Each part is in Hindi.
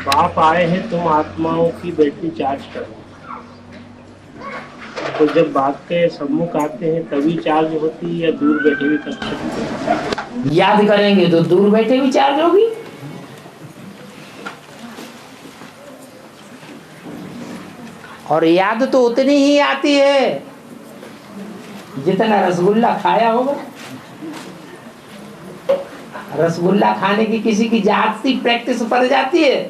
बाप आए हैं तुम आत्माओं की बैटरी चार्ज करो। तो जब बाप के सम्मुख आते हैं तभी चार्ज होती है या दूर बैठे हुए कर सकते? याद करेंगे तो दूर बैठे भी चार्ज होगी। और याद तो उतनी ही आती है जितना रसगुल्ला खाया होगा। रसगुल्ला खाने की किसी की जाती प्रैक्टिस पड़ जाती है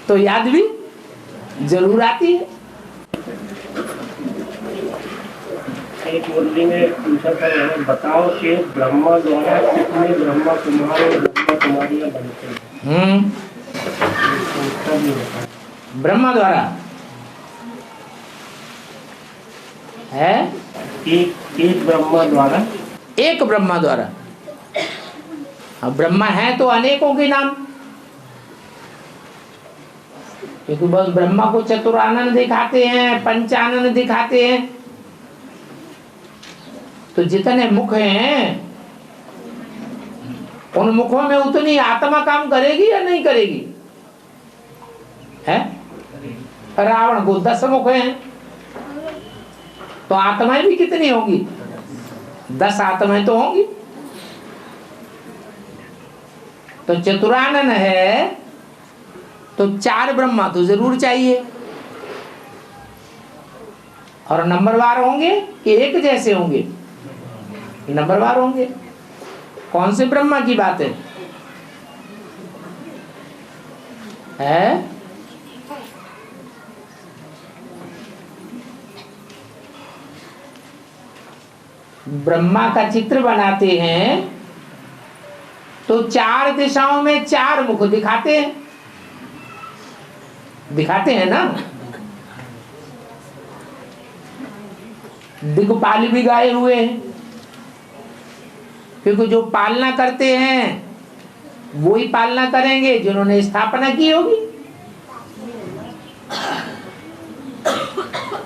तो याद भी जरूर आती है। एक मुरली ने पूछा था, बताओ कि ब्रह्मा द्वारा कितने ब्रह्मा कुमार और ब्रह्मा कुमारियां बनते हैं? ब्रह्मा द्वारा है एक ब्रह्मा द्वारा, एक ब्रह्मा द्वारा। अब ब्रह्मा है तो अनेकों के नाम, क्योंकि बस ब्रह्मा को चतुरानन दिखाते हैं, पंचानन दिखाते हैं, तो जितने मुख हैं उन मुखों में उतनी आत्मा काम करेगी या नहीं करेगी? है रावण को 10 मुख हैं तो आत्माएं भी कितनी होंगी? 10 आत्माएं तो होंगी। तो चतुरानन है तो 4 ब्रह्मा तो जरूर चाहिए। और नंबरवार होंगे कि एक जैसे होंगे? नंबरवार होंगे। कौन से ब्रह्मा की बात है? ब्रह्मा का चित्र बनाते हैं तो 4 दिशाओं में 4 मुख दिखाते हैं, दिखाते हैं ना। दिक्पाल भी गाए हुए हैं, क्योंकि जो पालना करते हैं वो ही पालना करेंगे जिन्होंने स्थापना की होगी।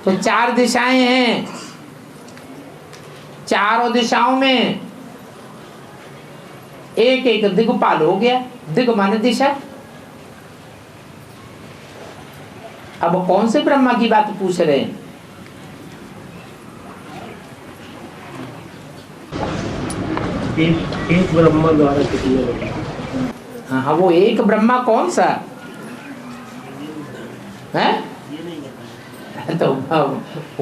तो 4 दिशाएं हैं, चारों दिशाओं में एक एक दिक्पाल हो गया। दिक् माने दिशा। अब कौन से ब्रह्मा की बात पूछ रहे हैं? एक ब्रह्मा द्वारा कितने होगा? हाँ, वो एक ब्रह्मा कौन सा है? तो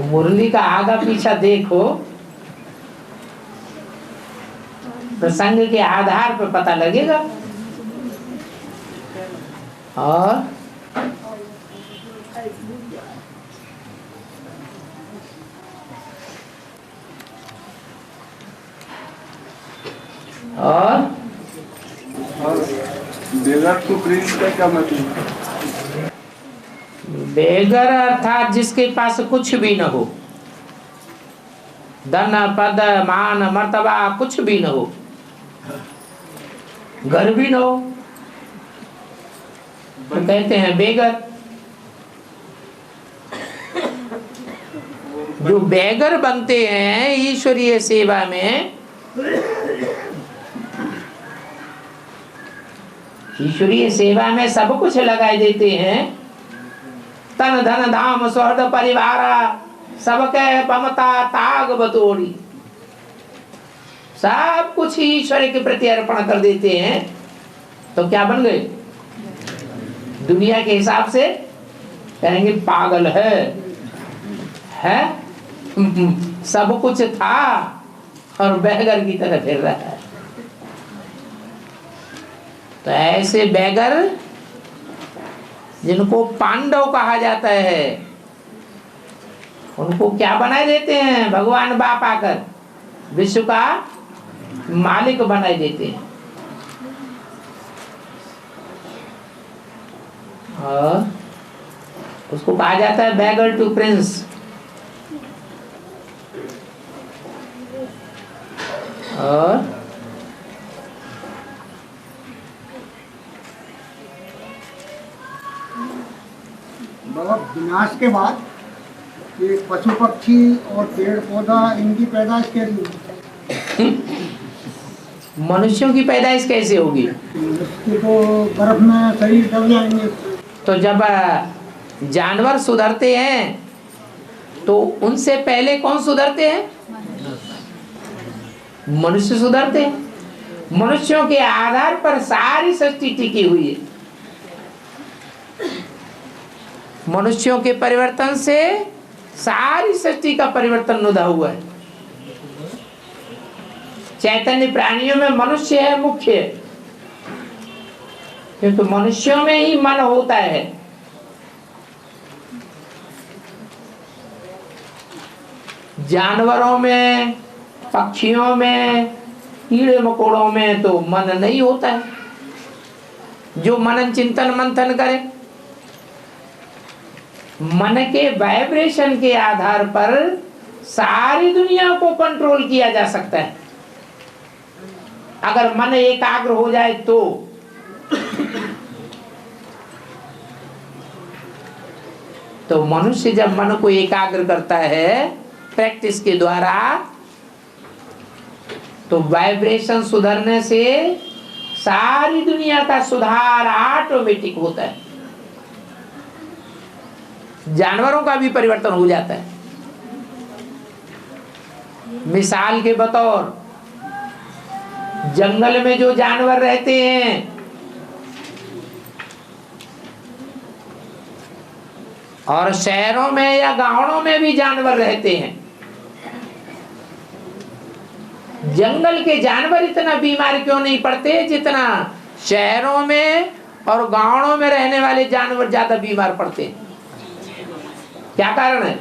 मुरली का आगा पीछा देखो, प्रसंग के आधार पर पता लगेगा। और बेगर टू प्रिंस का क्या मतलब? बेगर अर्थात जिसके पास कुछ भी न हो, धन पद मान मर्तबा कुछ भी न हो, घर भी न हो, तो कहते हैं बेगर। जो बेगर बनते हैं ईश्वरीय सेवा में, ईश्वरीय सेवा में सब कुछ लगाए देते हैं, तन धन धाम सहृद परिवार सबके ममता ताग बतोड़ी, सब कुछ ईश्वर के प्रति अर्पण कर देते हैं, तो क्या बन गए? दुनिया के हिसाब से कहेंगे पागल है सब कुछ था और बेगर की तरह फिर रहा है। तो ऐसे बेगर जिनको पांडव कहा जाता है, उनको क्या बनाए देते हैं? भगवान बाप आकर विश्व का मालिक बनाए देते हैं। और उसको कहा जाता है बेगर टू प्रिंस। और बाबा विनाश के बाद ये पशु पक्षी और पेड़ पौधा इनकी पैदाइश कैसी मनुष्यों की पैदाइश कैसे होगी? उसके तो बर्फ में शरीर दब जाएंगे। तो जब जानवर सुधरते हैं तो उनसे पहले कौन सुधरते हैं? मनुष्य सुधरते हैं। मनुष्यों के आधार पर सारी सृष्टि टिकी हुई है। मनुष्यों के परिवर्तन से सारी सृष्टि का परिवर्तन उदा हुआ है। चैतन्य प्राणियों में मनुष्य है मुख्य, क्योंकि मनुष्यों में ही मन होता है। जानवरों में, पक्षियों में, कीड़े मकोड़ों में तो मन नहीं होता है। जो मनन चिंतन मंथन करे, मन के वाइब्रेशन के आधार पर सारी दुनिया को कंट्रोल किया जा सकता है। अगर मन एकाग्र हो जाए तो मनुष्य जब मन को एकाग्र करता है प्रैक्टिस के द्वारा, तो वाइब्रेशन सुधरने से सारी दुनिया का सुधार ऑटोमेटिक होता है। जानवरों का भी परिवर्तन हो जाता है। मिसाल के बतौर, जंगल में जो जानवर रहते हैं और शहरों में या गांवों में भी जानवर रहते हैं, जंगल के जानवर इतना बीमार क्यों नहीं पड़ते जितना शहरों में और गांवों में रहने वाले जानवर ज्यादा बीमार पड़ते हैं? क्या कारण है?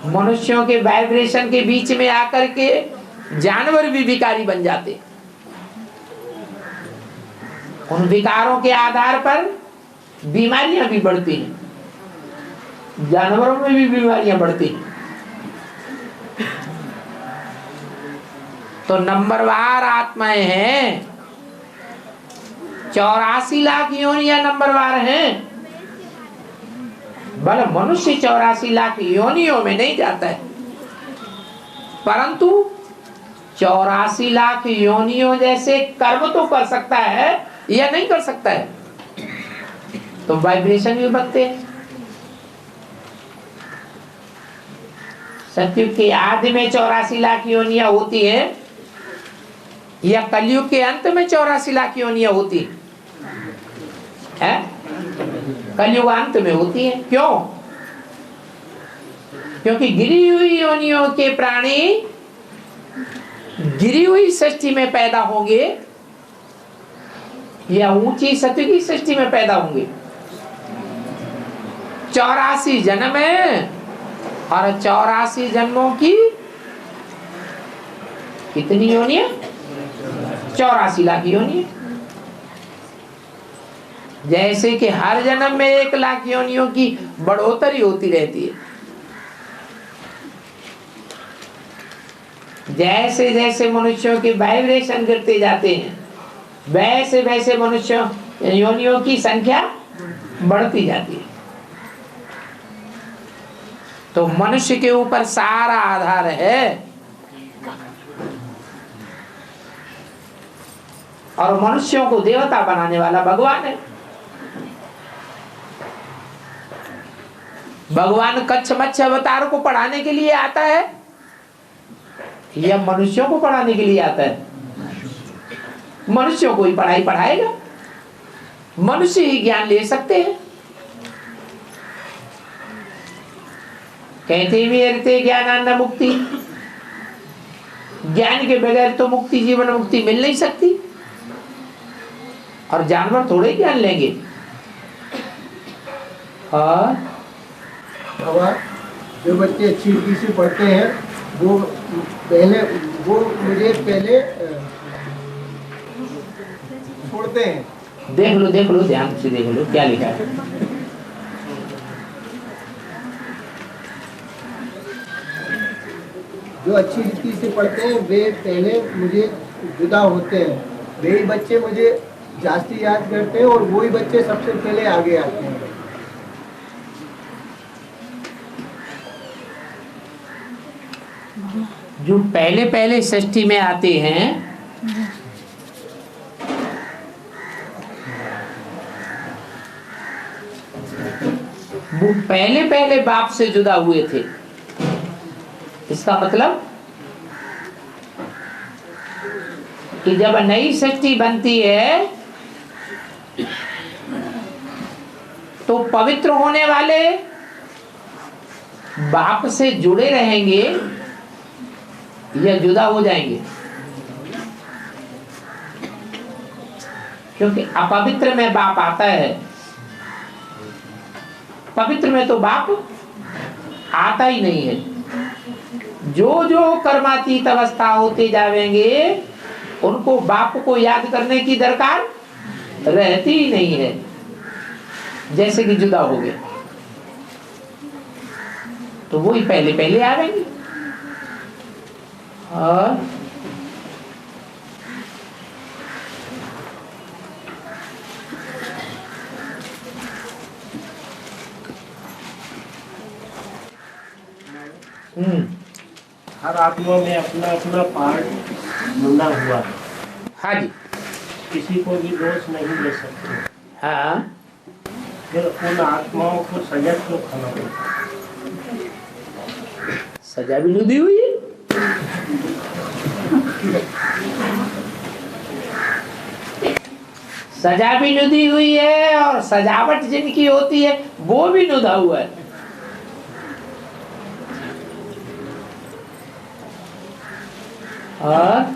मनुष्यों के वाइब्रेशन के बीच में आकर के जानवर भी विकारी बन जाते। उन विकारों के आधार पर बीमारियां भी बढ़ती हैं, जानवरों में भी बीमारियां बढ़ती हैं। तो नंबरवार आत्माएं हैं, 84 लाख योनियां नंबरवार हैं। भले मनुष्य 84 लाख योनियों में नहीं जाता है, परंतु 84 लाख योनियों जैसे कर्म तो कर सकता है या नहीं कर सकता है? तो वाइब्रेशन भी बढ़ते हैं। सतयुग के आदि में 84 लाख योनियां होती है या कलयुग के अंत में 84 लाख योनियां होती है? कलयुग अंत में होती है। क्यों? क्योंकि गिरी हुई योनियों के प्राणी गिरी हुई सृष्टि में पैदा होंगे या ऊंची सतयुगी सृष्टि में पैदा होंगे। 84 जन्म है और 84 जन्मों की कितनी योनियां? 84 लाख योनियां। जैसे कि हर जन्म में 1 लाख योनियों की बढ़ोतरी होती रहती है, जैसे जैसे मनुष्यों के वाइब्रेशन गिरते जाते हैं वैसे वैसे मनुष्यों योनियों की संख्या बढ़ती जाती है। तो मनुष्य के ऊपर सारा आधार है और मनुष्यों को देवता बनाने वाला भगवान है। भगवान कच्छ मच्छ अवतार को पढ़ाने के लिए आता है या मनुष्यों को पढ़ाने के लिए आता है? मनुष्यों को ही पढ़ाई पढ़ाएगा, मनुष्य ही ज्ञान ले सकते हैं। कहते भी रहते ज्ञानान्न मुक्ति, ज्ञान के बगैर तो मुक्ति, जीवन मुक्ति मिल नहीं सकती। और जानवर थोड़े ज्ञान लेंगे। और जो बच्चे अच्छी रीति से पढ़ते हैं वो मुझे पहले छोड़ते हैं। देख लो ध्यान से देख लो क्या लिखा है। जो अच्छी रीति से पढ़ते हैं वे पहले मुझे जुदा होते हैं। वही बच्चे मुझे जास्ती याद करते हैं और वही बच्चे सबसे पहले आगे आते हैं। जो पहले पहले षष्ठी में आते हैं वो पहले पहले बाप से जुदा हुए थे। इसका मतलब कि जब नई षष्ठी बनती है तो पवित्र होने वाले बाप से जुड़े रहेंगे या जुदा हो जाएंगे? क्योंकि अपवित्र में बाप आता है, पवित्र में तो बाप आता ही नहीं है। जो जो कर्मातीत अवस्था होते जाएंगे उनको बाप को याद करने की दरकार रहती ही नहीं है, जैसे कि जुदा हो गए तो वही पहले पहले आवेंगे। और हर आत्मा में अपना अपना पार्ट जुड़ा हुआ है। हाँ जी, किसी को भी दोष नहीं दे सकते। हाँ, फिर उन आत्माओं को सजा क्यों खाना पड़ता? सजा भी नहीं दी हुई है। सजा भी नुदी हुई है और सजावट जिनकी होती है वो भी नुदा हुआ है। और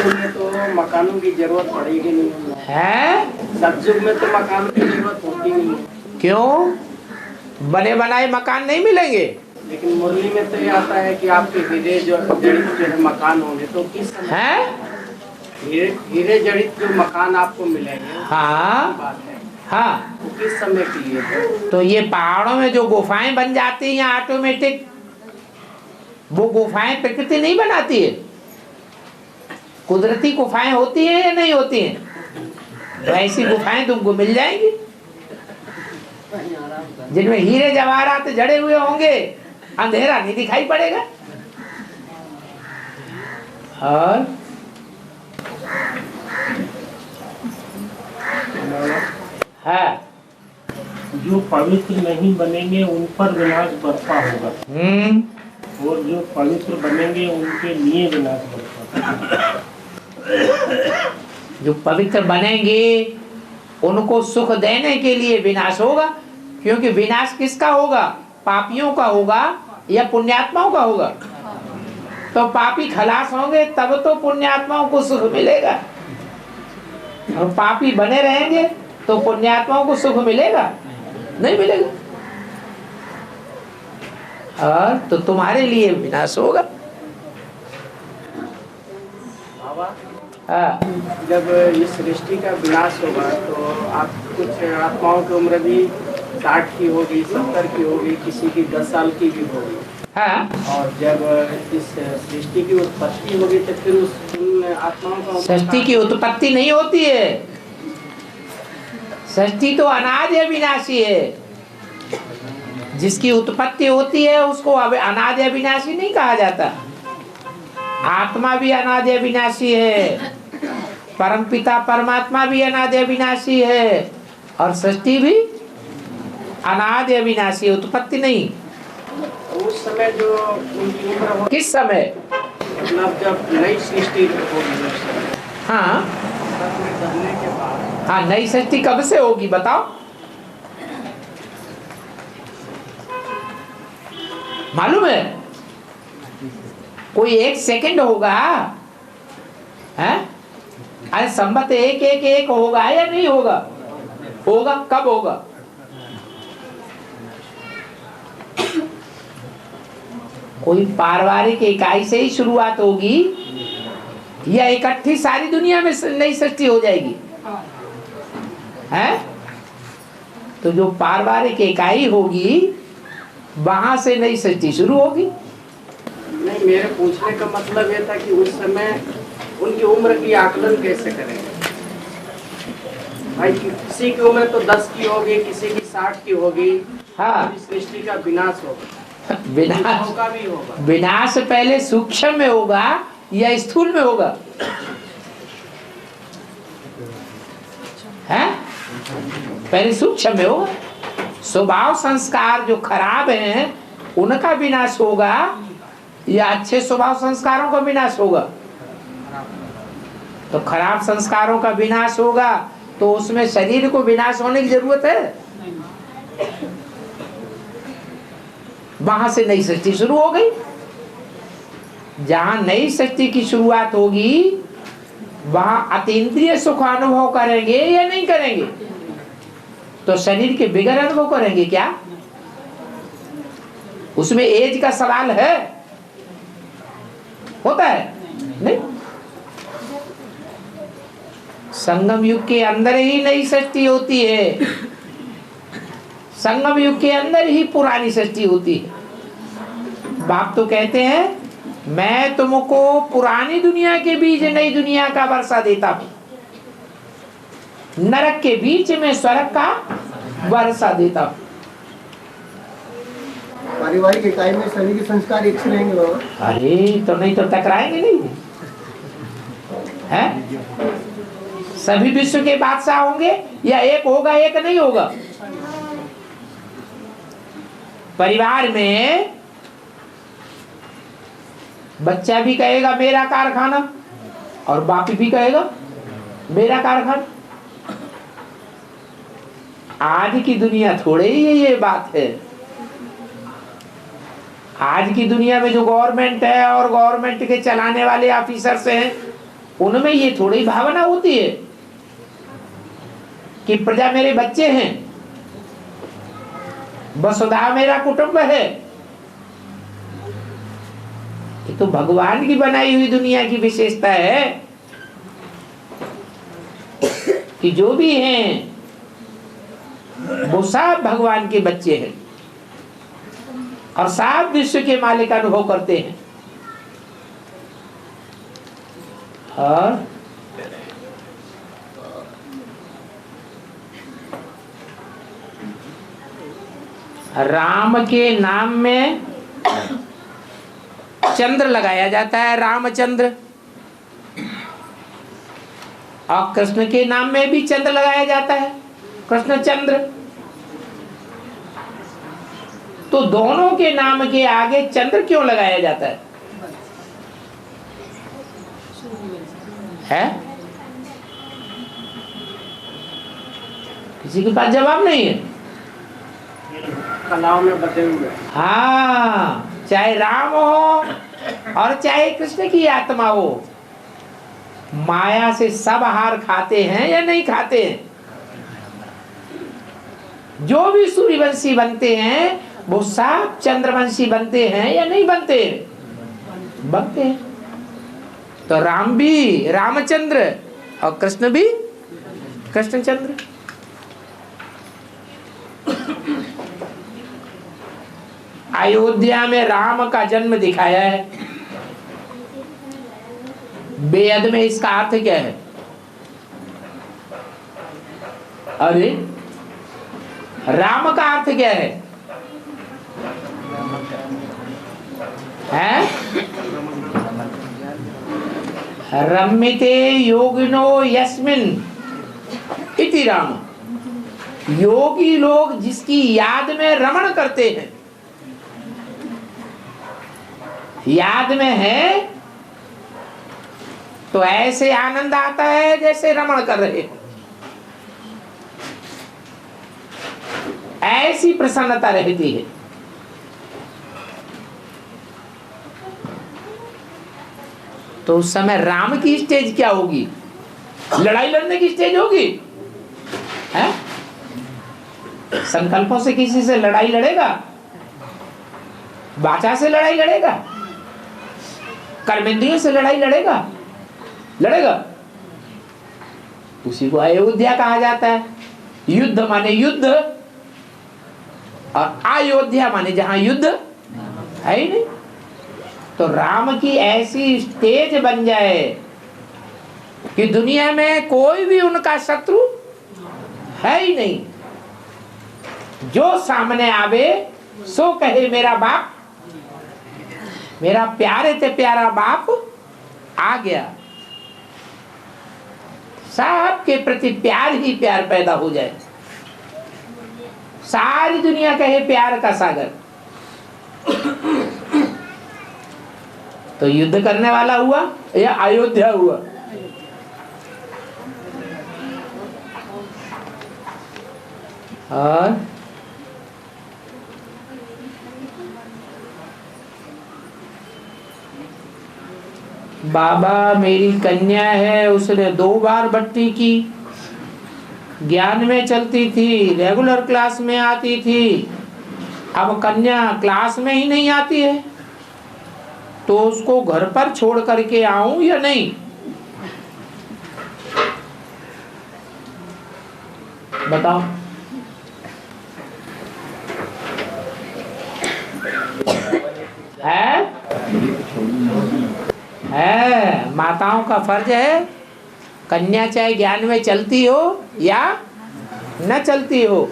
में तो मकानों की जरूरत पड़ेगी नहीं है, सतयुग में तो मकानों की जरूरत होती नहीं। क्यों? बने बनाए मकान नहीं मिलेंगे। लेकिन मुरली में तो ये आता है कि आपके हीरे जड़ित जो है मकान होंगे, तो किस समय है? हीरे जड़ित जो मकान आपको मिलेंगे, हाँ बात है, हाँ, वो किस समय के लिए है? तो ये पहाड़ों में जो गुफाएं बन जाती हैं ऑटोमेटिक, वो गुफाएं प्रकृति नहीं बनाती है, कुदरती गुफाएं होती हैं या नहीं होती हैं? तो ऐसी गुफाएं तुमको मिल जाएंगी जिनमें हीरे जवाहरात जड़े हुए होंगे, अंधेरा नहीं दिखाई पड़ेगा। और हाँ, जो पवित्र नहीं बनेंगे उन पर विनाश बरपा होगा, और जो पवित्र बनेंगे उनके लिए विनाश बरपा। जो पवित्र बनेंगे उनको सुख देने के लिए विनाश होगा। क्योंकि विनाश किसका होगा? पापियों का होगा या पुण्यात्माओं का होगा? तो पापी खलास होंगे तब तो पुण्यात्माओं को सुख मिलेगा, और पापी बने रहेंगे तो पुण्यात्माओं को सुख मिलेगा? नहीं मिलेगा। और तो तुम्हारे लिए विनाश होगा। हाँ, जब ये सृष्टि का विनाश होगा तो आप कुछ आत्माओं की उम्र भी 60 की होगी, 70 की होगी, किसी की 10 साल की भी होगी। हाँ, और जब इस सृष्टि की उत्पत्ति होगी तो फिर उन आत्माओं का सृष्टि की उत्पत्ति नहीं होती है। सृष्टि तो अनादि अविनाशी है। जिसकी उत्पत्ति होती है उसको अनादि अविनाशी नहीं कहा जाता। आत्मा भी अनादि अविनाशी है, परमपिता परमात्मा भी अनादि अविनाशी है, और सृष्टि भी अनादि अविनाशी, उत्पत्ति नहीं। उस समय जो उनकी उम्र हो, किस समय? मतलब जब नई सृष्टि होगी, हाँ करने के बाद। हाँ, नई सृष्टि कब से होगी बताओ? मालूम है? कोई 1 सेकंड होगा? हैं? अरे संबत 1 होगा या नहीं होगा? होगा। कब होगा? कोई पारिवारिक इकाई से ही शुरुआत होगी या इकट्ठी सारी दुनिया में नई सृष्टि हो जाएगी? हैं? तो जो पारिवारिक इकाई होगी वहां से नई सृष्टि शुरू होगी। नहीं, मेरे पूछने का मतलब ये था कि उस समय उनकी उम्र की आकलन कैसे करेंगे भाई? किसी की उम्र तो 10 की होगी, किसी की 60 की होगी। हाँ, इस सृष्टि का विनाश होगा। विनाश का भी होगा। विनाश पहले सूक्ष्म में होगा या स्थूल में होगा? है पहले सूक्ष्म में होगा। स्वभाव संस्कार जो खराब हैं उनका विनाश होगा या अच्छे स्वभाव संस्कारों का विनाश होगा? तो खराब संस्कारों का विनाश होगा तो उसमें शरीर को विनाश होने की जरूरत है? वहां से नई सृष्टि शुरू हो गई। जहां नई सृष्टि की शुरुआत होगी वहां अतीन्द्रिय सुख अनुभव करेंगे या नहीं करेंगे? तो शरीर के बिगड़ अनुभव करेंगे क्या? उसमें एज का सवाल है? होता है? नहीं। संगम युग के अंदर ही नई सृष्टि होती है, संगम युग के अंदर ही पुरानी सृष्टि होती है। बाप तो कहते हैं मैं तुमको पुरानी दुनिया के बीच नई दुनिया का वर्षा देता हूं, नरक के बीच में स्वर्ग का वर्षा देता हूं। पारिवारिक इकाई में सभी के संस्कार एक से रहेंगे बाबा? अरे तो नहीं तो टकराएंगे नहीं है? सभी विश्व के बादशाह होंगे या एक होगा एक नहीं होगा? परिवार में बच्चा भी कहेगा मेरा कारखाना और बाप भी कहेगा मेरा कारखाना। आज की दुनिया थोड़े ही ये बात है। आज की दुनिया में जो गवर्नमेंट है और गवर्नमेंट के चलाने वाले ऑफिसर्स हैं उनमें ये थोड़ी भावना होती है कि प्रजा मेरे बच्चे हैं, वसुधा मेरा कुटुंब है। ये तो भगवान की बनाई हुई दुनिया की विशेषता है कि जो भी हैं वो सब भगवान के बच्चे हैं और सब विश्व के मालिक अनुभव करते हैं। और राम के नाम में चंद्र लगाया जाता है, रामचंद्र। और कृष्ण के नाम में भी चंद्र लगाया जाता है, कृष्णचंद्र। तो दोनों के नाम के आगे चंद्र क्यों लगाया जाता है? किसी के पास जवाब नहीं है? कलाओं में बदले हुए। हाँ, चाहे राम हो और चाहे कृष्ण की आत्मा हो, माया से सब हार खाते हैं या नहीं खाते हैं? जो भी सूर्यवंशी बनते हैं वो सब चंद्रवंशी बनते हैं या नहीं बनते? बनते हैं। तो राम भी रामचंद्र और कृष्ण भी कृष्णचंद्र। अयोध्या में राम का जन्म दिखाया है। वेद में इसका अर्थ क्या है? अरे राम का अर्थ क्या है? रम्यते योगिनो यस्मिन इति राम। योगी लोग जिसकी याद में रमण करते हैं, याद में है तो ऐसे आनंद आता है जैसे रमण कर रहे हो, ऐसी प्रसन्नता रहती है। तो उस समय राम की स्टेज क्या होगी? लड़ाई लड़ने की स्टेज होगी? है? संकल्पों से किसी से लड़ाई लड़ेगा? वाचा से लड़ाई लड़ेगा? कर्मेंद्रियों से लड़ाई लड़ेगा? लड़ेगा? उसी को अयोध्या कहा जाता है। युद्ध माने युद्ध और अयोध्या माने जहां युद्ध है ही नहीं। तो राम की ऐसी स्टेज बन जाए कि दुनिया में कोई भी उनका शत्रु है ही नहीं। जो सामने आवे सो कहे मेरा बाप, मेरा प्यारे ते प्यारा बाप आ गया। सबके प्रति प्यार ही प्यार पैदा हो जाए, सारी दुनिया कहे प्यार का सागर। तो युद्ध करने वाला हुआ या अयोध्या हुआ? और बाबा मेरी कन्या है, उसने 2 बार भट्टी की, ज्ञान में चलती थी, रेगुलर क्लास में आती थी, अब कन्या क्लास में ही नहीं आती है, तो उसको घर पर छोड़ करके आऊं या नहीं? बताओ। है माताओं का फर्ज है, कन्या चाहे ज्ञान में चलती हो या न चलती हो,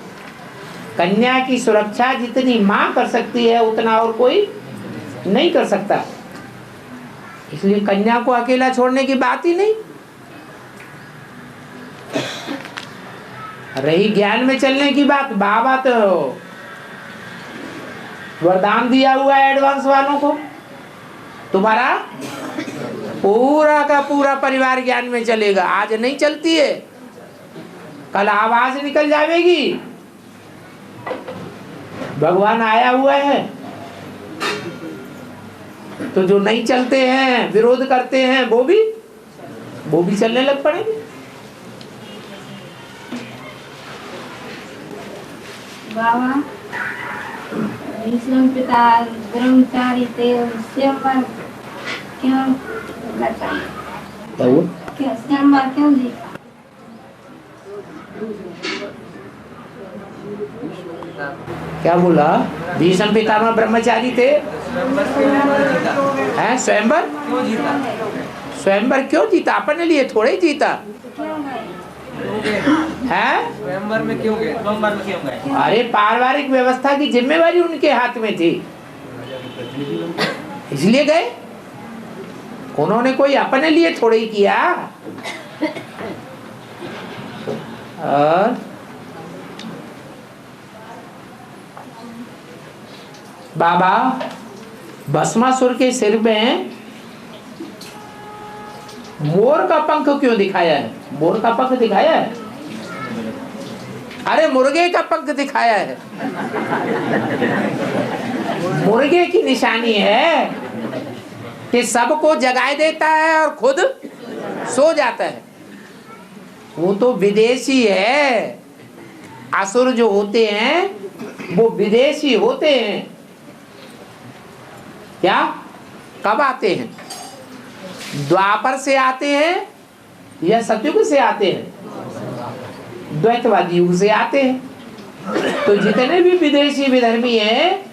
कन्या की सुरक्षा जितनी माँ कर सकती है उतना और कोई नहीं कर सकता। इसलिए कन्या को अकेला छोड़ने की बात ही नहीं। रही ज्ञान में चलने की बात, बाबा तो वरदान दिया हुआ है एडवांस वालों को, तुम्हारा पूरा का पूरा परिवार ज्ञान में चलेगा। आज नहीं चलती है, कल आवाज निकल जाएगी, भगवान आया हुआ है। तो जो नहीं चलते हैं, विरोध करते हैं, वो भी चलने लग पड़ेंगे। बाबा भीष्म पिता ब्रह्मचारी थे, स्वयंवर क्यों क्या स्वयंवर क्यों जीता? क्या बोला? भीष्म पितामह ब्रह्मचारी थे, हैं? स्वयंवर क्यों जीता? अपने लिए थोड़े ही जीता है। स्वयंवर में क्यों गए? अरे पारिवारिक व्यवस्था की जिम्मेवारी उनके हाथ में थी, इसलिए गए। उन्होंने कोई अपने लिए थोड़े ही किया। और बाबा भस्मासुर के सिर में मोर का पंख क्यों दिखाया है? मोर का पंख दिखाया है? अरे मुर्गे का पंख दिखाया है। मुर्गे की निशानी है कि सबको जगाए देता है और खुद सो जाता है। वो तो विदेशी है। असुर जो होते हैं वो विदेशी होते हैं। क्या? कब आते हैं? द्वापर से आते हैं या सतयुग से आते हैं? द्वैतवादी युग से आते हैं। तो जितने भी विदेशी विधर्मी हैं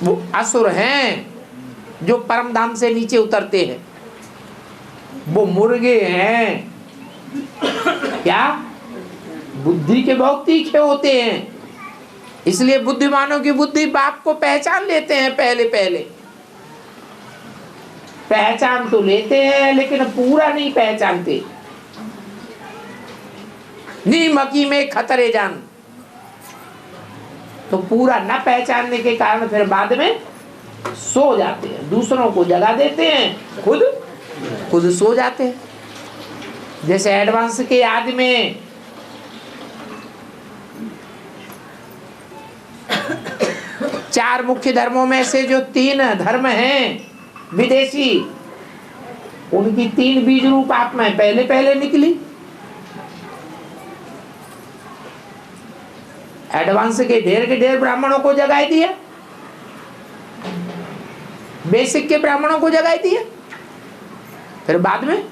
वो असुर हैं, जो परम धाम से नीचे उतरते हैं। वो मुर्गे हैं। क्या? बुद्धि के बहुत तीखे होते हैं, इसलिए बुद्धिमानों की बुद्धि बाप को पहचान लेते हैं। पहले पहचान तो लेते हैं लेकिन पूरा नहीं पहचानते। नीमकी में खतरे जान। तो पूरा न पहचानने के कारण फिर बाद में सो जाते हैं, दूसरों को जगा देते हैं, खुद सो जाते हैं। जैसे एडवांस के आदि में चार मुख्य धर्मों में से जो 3 धर्म हैं विदेशी, उनकी 3 बीज रूप आत्माएं पहले निकली। एडवांस के ढेर ब्राह्मणों को जगाए दिया, बेसिक के ब्राह्मणों को जगाए दिया। फिर बाद में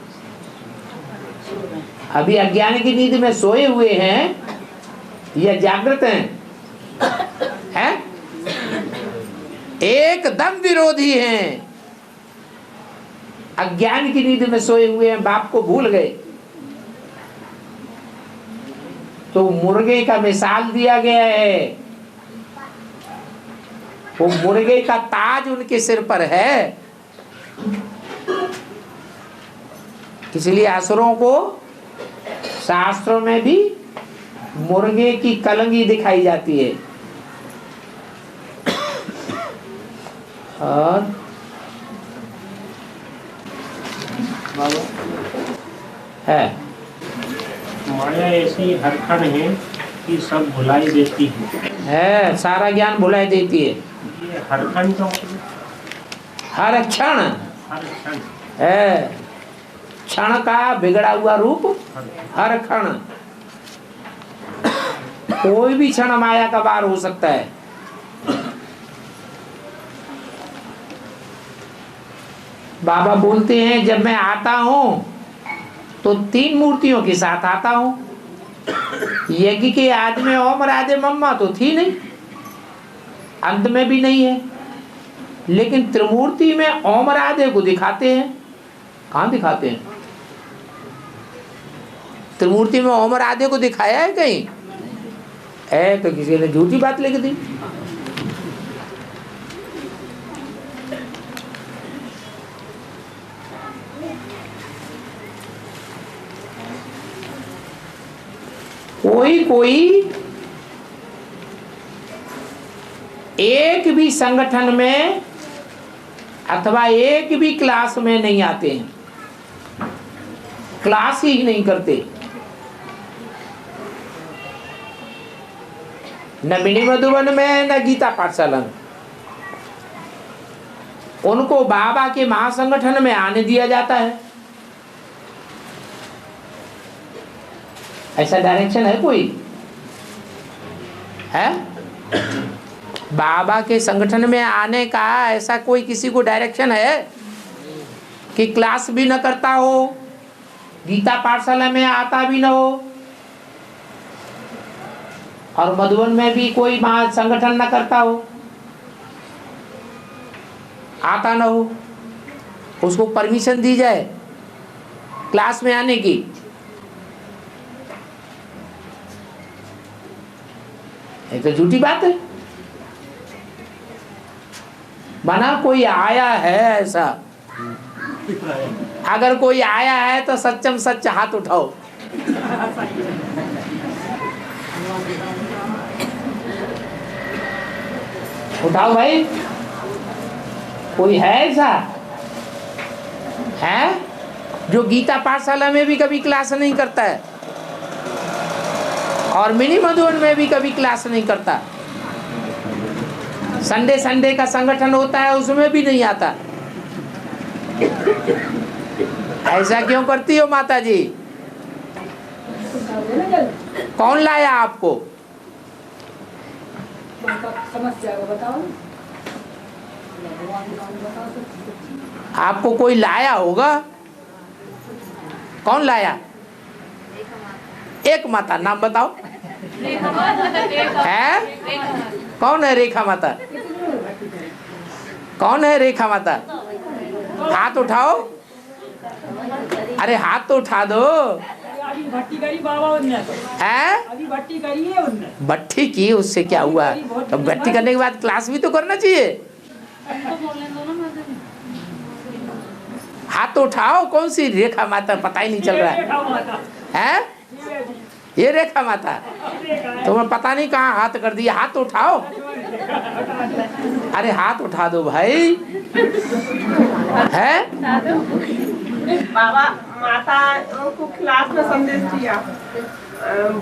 अभी अज्ञान की नींद में सोए हुए हैं या जागृत हैं? एकदम विरोधी हैं। अज्ञान की नींद में सोए हुए हैं, बाप को भूल गए। तो मुर्गे का मिसाल दिया गया है वो मुर्गे का ताज उनके सिर पर है। इसलिए असुरों को शास्त्रों में भी मुर्गे की कलंगी दिखाई जाती है। और है माया ऐसी हरखंड है कि सब भुलाई देती है। सारा ज्ञान भुलाई देती है। ये हरखंड का मतलब हर क्षण हर क्षण है, क्षण का बिगड़ा हुआ रूप हर क्षण। कोई भी क्षण माया का वार हो सकता है। बाबा बोलते हैं जब मैं आता हूं तो 3 मूर्तियों के साथ आता हूं। यज्ञ के आदि में ओम राधे मम्मा तो थी नहीं, अंत में भी नहीं है, लेकिन त्रिमूर्ति में ओम राधे को दिखाते हैं। कहाँ दिखाते हैं? त्रिमूर्ति में ओम राधे को दिखाया है कहीं? है तो किसी ने झूठी बात लिख दी। कोई एक भी संगठन में अथवा एक भी क्लास में नहीं आते हैं, क्लास ही नहीं करते। न मिनी मधुबन में न गीता पाठशाला में। उनको बाबा के महासंगठन में आने दिया जाता है। ऐसा डायरेक्शन है कोई? है बाबा के संगठन में आने का ऐसा कोई किसी को डायरेक्शन है कि क्लास भी न करता हो, गीता पाठशाला में आता भी न हो, और मधुबन में भी कोई संगठन न करता हो, आता न हो, उसको परमिशन दी जाए क्लास में आने की? ये तो झूठी बात है। माना कोई आया है ऐसा, अगर कोई आया है तो सच्चम सच हाथ उठाओ। उठाओ भाई, कोई है ऐसा? है जो गीता पाठशाला में भी कभी क्लास नहीं करता है और मिनी मधुबन में भी कभी क्लास नहीं करता। संडे का संगठन होता है उसमें भी नहीं आता। ऐसा क्यों करती हो माता जी? कौन लाया आपको? आपको कोई लाया होगा। कौन लाया? एक माता, नाम बताओ। है? कौन है रेखा माता? कौन है रेखा माता? हाथ उठाओ। अरे हाथ तो उठा दो। है? भट्टी की, उससे क्या हुआ? तो भट्टी करने के बाद क्लास भी तो करना चाहिए। हाथ तो उठाओ। कौन सी रेखा माता? पता ही नहीं चल रहा है। ये रेखा माता तुम्हें पता नहीं कहाँ हाथ कर दिया। हाथ तो उठाओ। अरे हाथ उठा दो भाई। है बाबा माता को क्लास में संदेश दिया,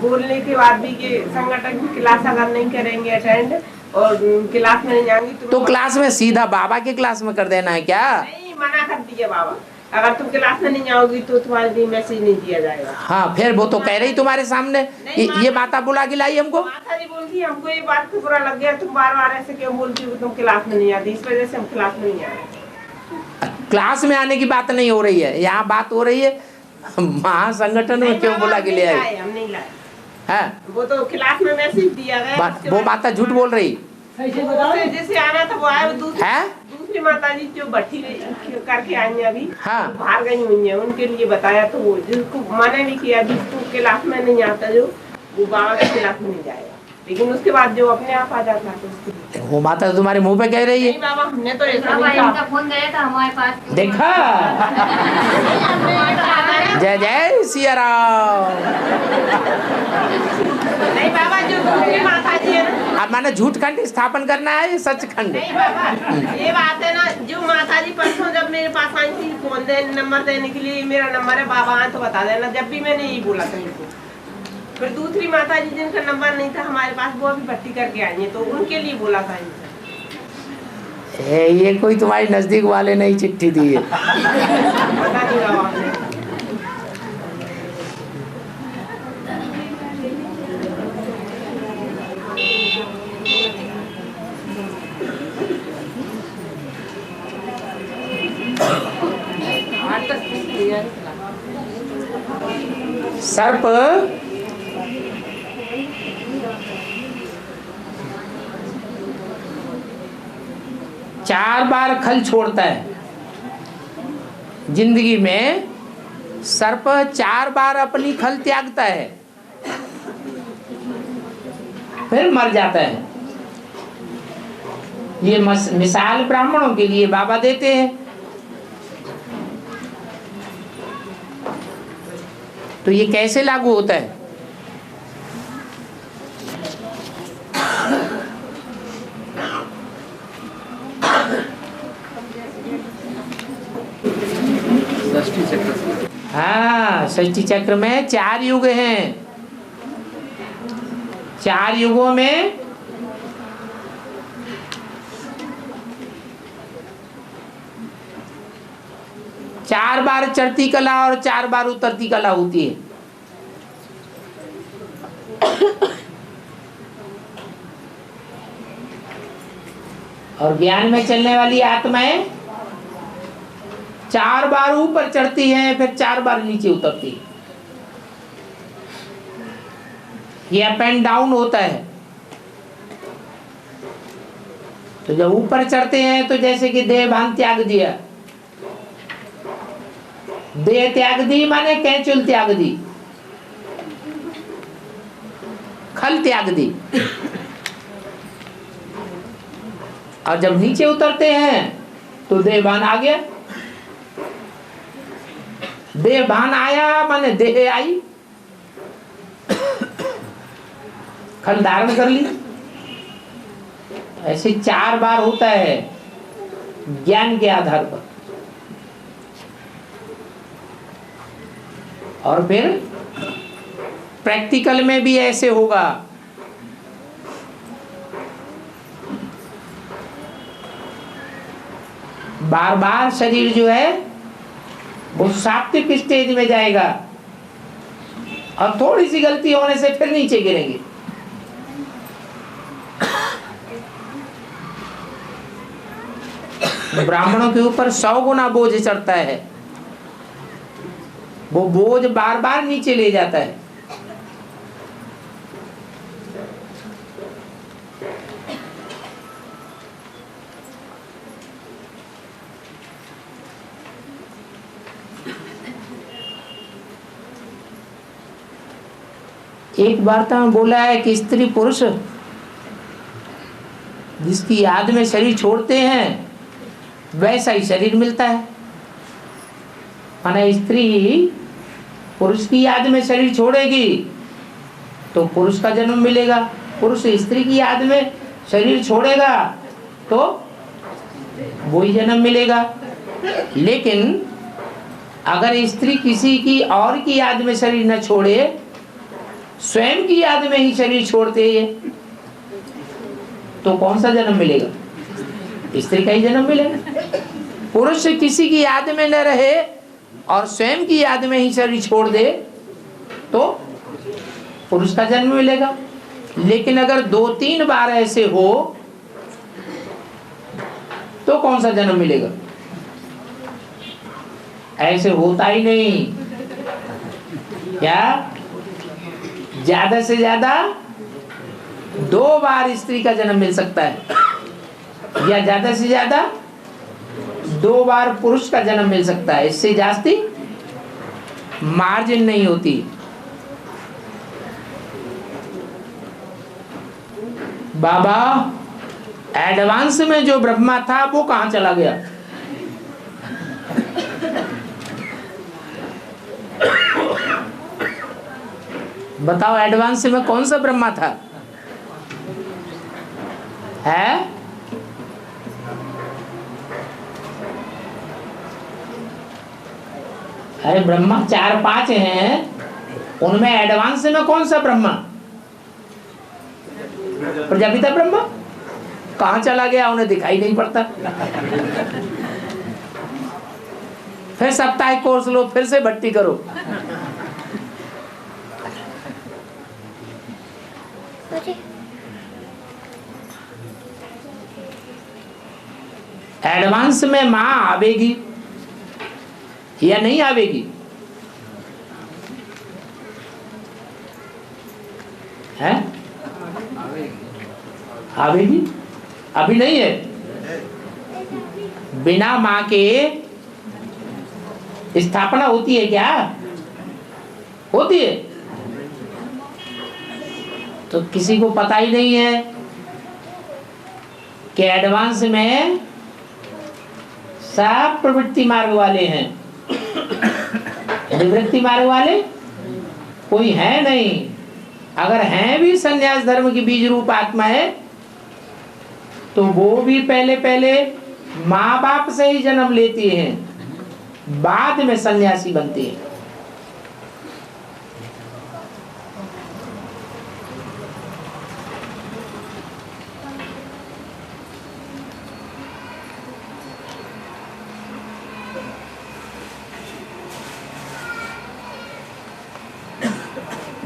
बोलने के बाद भी कि संगठन की क्लास अगर नहीं करेंगे अटेंड और क्लास में नहीं जाएंगी तो क्लास में सीधा बाबा के क्लास में कर देना है क्या? नहीं, मना कर दिया बाबा, अगर तुम क्लास में नहीं जाओगी तो तुम्हारे लिए मैसेज नहीं दिया जाएगा। हाँ, फिर वो तो कह रही तुम्हारे सामने। ये माता बुला के लाई हमको। माता जी बोलती हमको ये बात तो बुरा लग गया, तुम बार बार ऐसे क्यों बोलती हो, तुम क्लास में नहीं आती, इस वजह से हम क्लास में नहीं आ रहे। क्लास में आने की बात नहीं हो रही है, यहाँ बात हो रही है महासंगठन में क्यों बुला के ले आए? हम नहीं लाए है? वो तो क्लास में मैसेज दिया गया। वो माता झूठ बोल रही। जैसे आना था वो आया। दूसरी माता जी जो भट्टी करके आई है अभी, हाँ, बाहर गई हुई है, उनके लिए बताया तो वो जिसको मना भी किया, जिसको क्लास में नहीं आता जो वो बाबा के क्लास में नहीं जाएगा। लेकिन उसके बाद जो अपने आप आ जाता है उसके वो माता तो तुम्हारे मुंह पे कह रही है। नहीं बाबा, हमने तो ऐसा बाबा नहीं इनका कहा। फोन गया था हमारे पास। देखा, जय जय सिया राम। नहीं बाबा, जो दूसरी माता जी है ना, अब माने झूठ खंड स्थापन करना है ये सचखंड। नहीं बाबा, ये बात है ना, जो माता जी परसों जब मेरे पास आई थी फोन नंबर देने के लिए, मेरा नंबर है बाबा आए तो बता देना, जब भी मैंने यही बोला था इनको। फिर दूसरी माता जी जिनका नंबर नहीं था हमारे पास, वो अभी भर्ती करके आई है, तो उनके लिए बोला था इनसे। ये कोई तुम्हारी नजदीक वाले ने ही चिट्ठी दी है। पता नहीं बाबा आपने। सर्प चार बार खल छोड़ता है जिंदगी में। सर्प 4 बार अपनी खल त्यागता है, फिर मर जाता है। ये मिसाल ब्राह्मणों के लिए बाबा देते हैं। तो ये कैसे लागू होता है? हाँ, षष्ठी चक्र में 4 युग हैं। 4 युगों में चार बार चढ़ती कला और 4 बार उतरती कला होती है। और ज्ञान में चलने वाली आत्माएं 4 बार ऊपर चढ़ती हैं, फिर 4 बार नीचे उतरती है। ये अप एंड डाउन होता है। तो जब ऊपर चढ़ते हैं तो जैसे कि देह भान त्याग दिया, देह त्याग दी माने कैंचुल त्याग दी, खल त्याग दी। और जब नीचे उतरते हैं तो देहभान आ गया। देहभान आया माने देह आई, खल धारण कर ली। ऐसे 4 बार होता है ज्ञान के आधार पर। और फिर प्रैक्टिकल में भी ऐसे होगा। बार बार शरीर जो है वो सात्विक स्टेज में जाएगा और थोड़ी सी गलती होने से फिर नीचे गिरेंगे। ब्राह्मणों के ऊपर 100 गुना बोझ चढ़ता है। वो बोझ बार बार नीचे ले जाता है। एक वार्ता में बोला है कि स्त्री पुरुष जिसकी याद में शरीर छोड़ते हैं वैसा ही शरीर मिलता है। माने स्त्री पुरुष की याद में शरीर छोड़ेगी तो पुरुष का जन्म मिलेगा, पुरुष स्त्री की याद में शरीर छोड़ेगा तो वही जन्म मिलेगा। लेकिन अगर स्त्री किसी की और की याद में शरीर न छोड़े, स्वयं की याद में ही शरीर छोड़ते है, तो कौन सा जन्म मिलेगा? स्त्री का ही जन्म मिलेगा। पुरुष किसी की याद में न रहे और स्वयं की याद में ही शरीर छोड़ दे तो पुरुष का जन्म मिलेगा। लेकिन अगर 2-3 बार ऐसे हो तो कौन सा जन्म मिलेगा? ऐसे होता ही नहीं। क्या ज्यादा से ज्यादा 2 बार स्त्री का जन्म मिल सकता है या ज्यादा से ज्यादा 2 बार पुरुष का जन्म मिल सकता है। इससे जास्ती मार्जिन नहीं होती। बाबा एडवांस में जो ब्रह्मा था वो कहां चला गया? बताओ एडवांस में कौन सा ब्रह्मा था? है? अरे ब्रह्मा 4-5 हैं, उनमें एडवांस में कौन सा ब्रह्मा? प्रजापिता ब्रह्मा कहां चला गया? उन्हें दिखाई नहीं पड़ता। फिर साप्ताहिक कोर्स लो, फिर से भट्टी करो। एडवांस में मां आवेगी या नहीं आवेगी? है? आवेगी? अभी नहीं है। बिना मां के स्थापना होती है क्या? होती है? तो किसी को पता ही नहीं है कि एडवांस में सब प्रवृत्ति मार्ग वाले हैं, निवृत्ति मार्ग वाले कोई है नहीं। अगर हैं भी संन्यास धर्म की बीज रूप आत्मा है तो वो भी पहले पहले माँ बाप से ही जन्म लेती हैं, बाद में सन्यासी बनती है।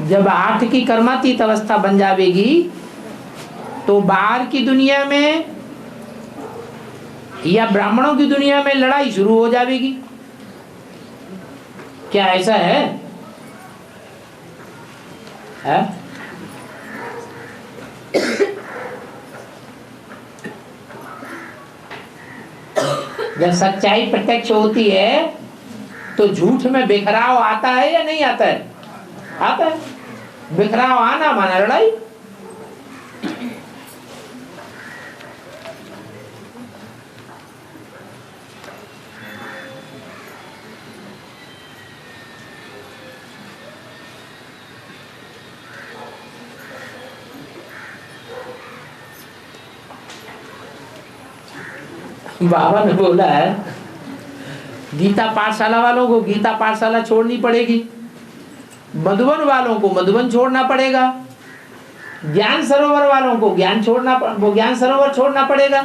जब 8 की कर्मातीत अवस्था बन जाएगी तो बाहर की दुनिया में या ब्राह्मणों की दुनिया में लड़ाई शुरू हो जाएगी। क्या ऐसा है? जब सच्चाई प्रत्यक्ष होती है तो झूठ में बिखराव आता है या नहीं आता है? आता है। बिखराव आना माना लड़ाई। बाबा ने बोला है गीता पाठशाला वालों को गीता पाठशाला छोड़नी पड़ेगी, मधुबन वालों को मधुबन छोड़ना पड़ेगा, ज्ञान सरोवर वालों को ज्ञान सरोवर छोड़ना पड़ेगा।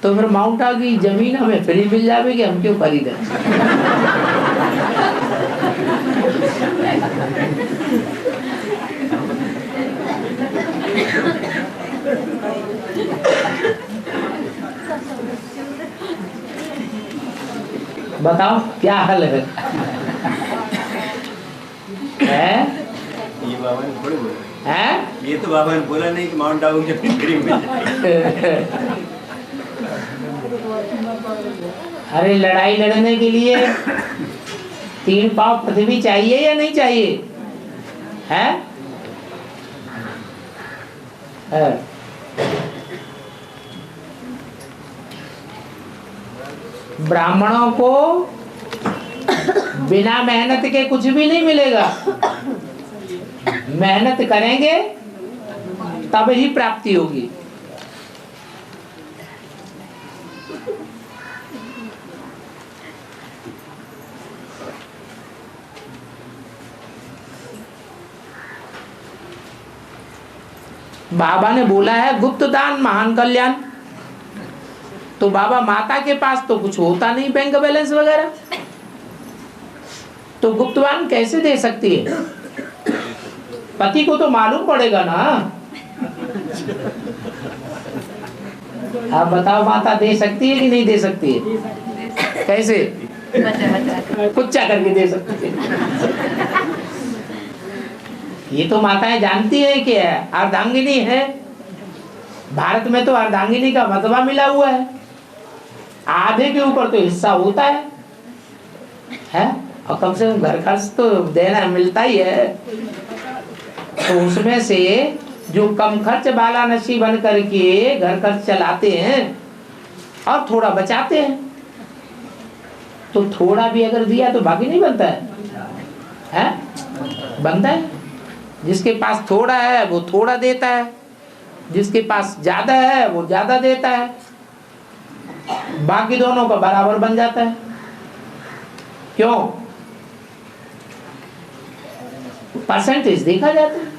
तो फिर माउंट आबू की जमीन हमें फ्री मिल जाएगी, हम क्यों खरीदें? बताओ क्या हल है? ये बाबा ने थोड़ी बोला है? ये तो बाबा ने बोला नहीं कि माउंट आबू के फ्री मिल जाएगी। अरे लड़ाई लड़ने के लिए 3 पाव पृथ्वी चाहिए या नहीं चाहिए? है? ब्राह्मणों को बिना मेहनत के कुछ भी नहीं मिलेगा, मेहनत करेंगे तब ही प्राप्ति होगी। बाबा ने बोला है गुप्त दान महान कल्याण। तो बाबा माता के पास तो कुछ होता नहीं, बैंक बैलेंस वगैरह, तो गुप्तदान कैसे दे सकती है? पति को तो मालूम पड़ेगा ना। आप बताओ माता दे सकती है कि नहीं दे सकती है? कैसे? कुच्चा करके दे सकती है। ये तो माताएं जानती है कि अर्धांगिनी है। भारत में तो अर्धांगिनी का मतबा मिला हुआ है, आधे के ऊपर तो हिस्सा होता है? और कम से कम घर खर्च तो देना मिलता ही है। तो उसमें से जो कम खर्च वाला नशी बन करके घर खर्च चलाते हैं और थोड़ा बचाते हैं, तो थोड़ा भी अगर दिया तो बाकी नहीं बनता है? बनता है। जिसके पास थोड़ा है वो थोड़ा देता है, जिसके पास ज्यादा है वो ज्यादा देता है, बाकी दोनों का बराबर बन जाता है। क्यों? परसेंटेज देखा जाता है।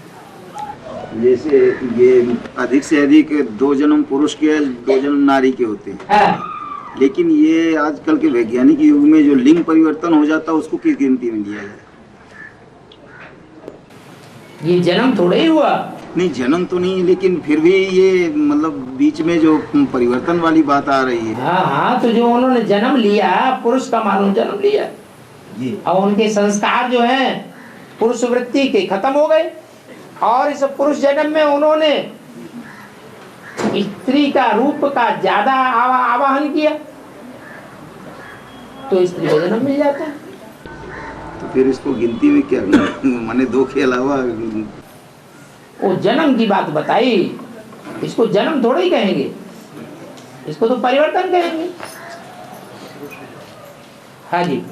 जैसे ये अधिक से अधिक 2 जन्म पुरुष के 2 जन्म नारी के होते हैं, लेकिन ये आजकल के वैज्ञानिक युग में जो लिंग परिवर्तन हो जाता है उसको किस गिनती में लिया जाए? ये जन्म थोड़ा ही हुआ। नहीं, जन्म तो नहीं, लेकिन फिर भी ये मतलब बीच में जो परिवर्तन वाली बात आ रही है। हाँ, तो जो उन्होंने जन्म लिया, पुरुष का मालूम जन्म लिया, और उनके संस्कार जो हैं पुरुष वृत्ति के खत्म हो गए, और इस पुरुष जन्म में उन्होंने स्त्री का रूप का ज्यादा आवाहन किया, तो स्त्री का जन्म मिल जाता है। तो फिर इसको गिनती में क्या माने 2 के अलावा? वो जन्म की बात बताई, इसको जन्म थोड़ा ही कहेंगे, इसको तो परिवर्तन कहेंगे। हाँ जी,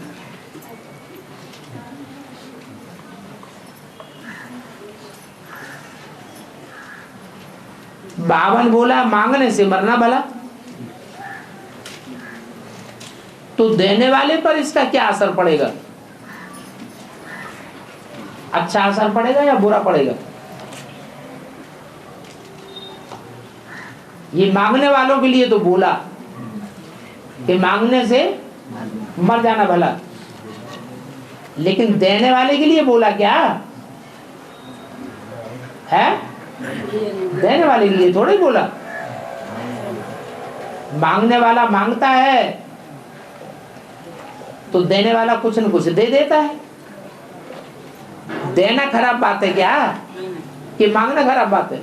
बावन बोला मांगने से मरना भला, तो देने वाले पर इसका क्या असर पड़ेगा? अच्छा असर पड़ेगा या बुरा पड़ेगा? ये मांगने वालों के लिए तो बोला कि मांगने से मर जाना भला, लेकिन देने वाले के लिए बोला क्या है? देने वाले के लिए थोड़ा ही बोला। मांगने वाला मांगता है तो देने वाला कुछ न कुछ दे देता है। देना खराब बात है क्या कि मांगना खराब बात है?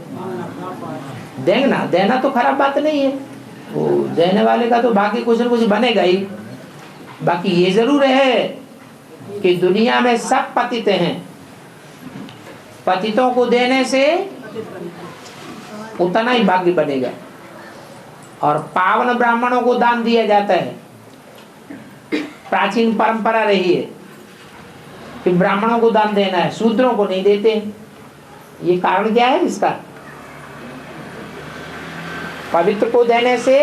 देना तो खराब बात नहीं है, वो देने वाले का तो बाकी कुछ न कुछ बनेगा ही। बाकी ये जरूर है कि दुनिया में सब पतित हैं, पतितों को देने से उतना ही भाग्य बनेगा, और पावन ब्राह्मणों को दान दिया जाता है। प्राचीन परंपरा रही है कि ब्राह्मणों को दान देना है, शूद्रों को नहीं देते। ये कारण क्या है इसका? पवित्र को देने से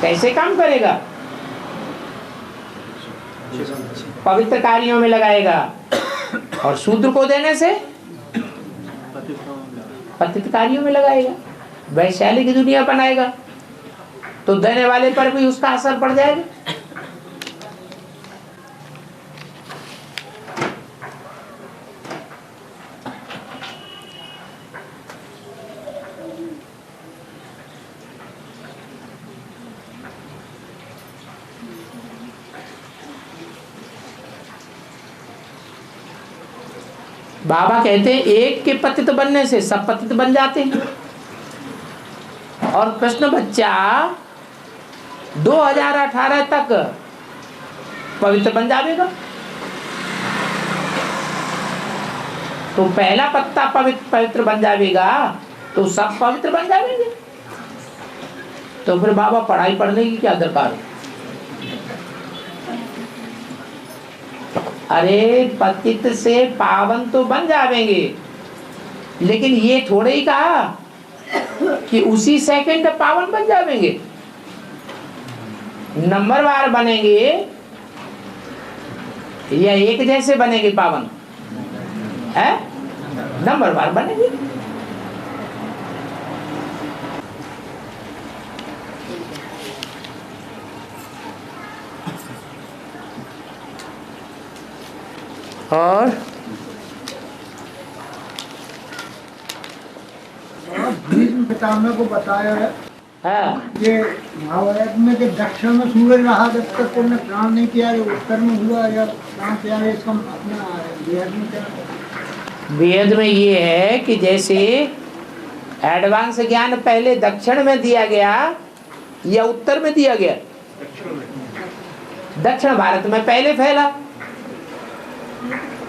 कैसे काम करेगा? पवित्र कार्यों में लगाएगा, और शूद्र को देने से पतित कार्यों में लगाएगा, वैशाली की दुनिया बनाएगा, तो देने वाले पर भी उसका असर पड़ जाएगा। बाबा कहते हैं एक के पतित बनने से सब पतित बन जाते हैं, और कृष्ण बच्चा 2018 तक पवित्र बन जाएगा। तो पहला पत्ता पवित्र बन जाएगा तो सब पवित्र बन जाएंगे। तो फिर बाबा पढ़ाई पढ़ने की क्या दरकार है? अरे पतित से पावन तो बन जाएंगे, लेकिन ये थोड़े ही कहा कि उसी सेकंड पावन बन जाएंगे। नंबरवार बनेंगे या एक जैसे बनेंगे पावन है? नंबरवार बनेंगे। और पितामह को बताया है हाँ, कि महाभारत में कि दक्षिण में सूरज रहा जब तक तुमने प्राण नहीं किया, उत्तर में हुआ या प्राण किया, इसका अपना वेद में क्या? वेद में ये है कि जैसे एडवांस ज्ञान पहले दक्षिण में दिया गया या उत्तर में दिया गया? दक्षिण भारत में पहले फैला,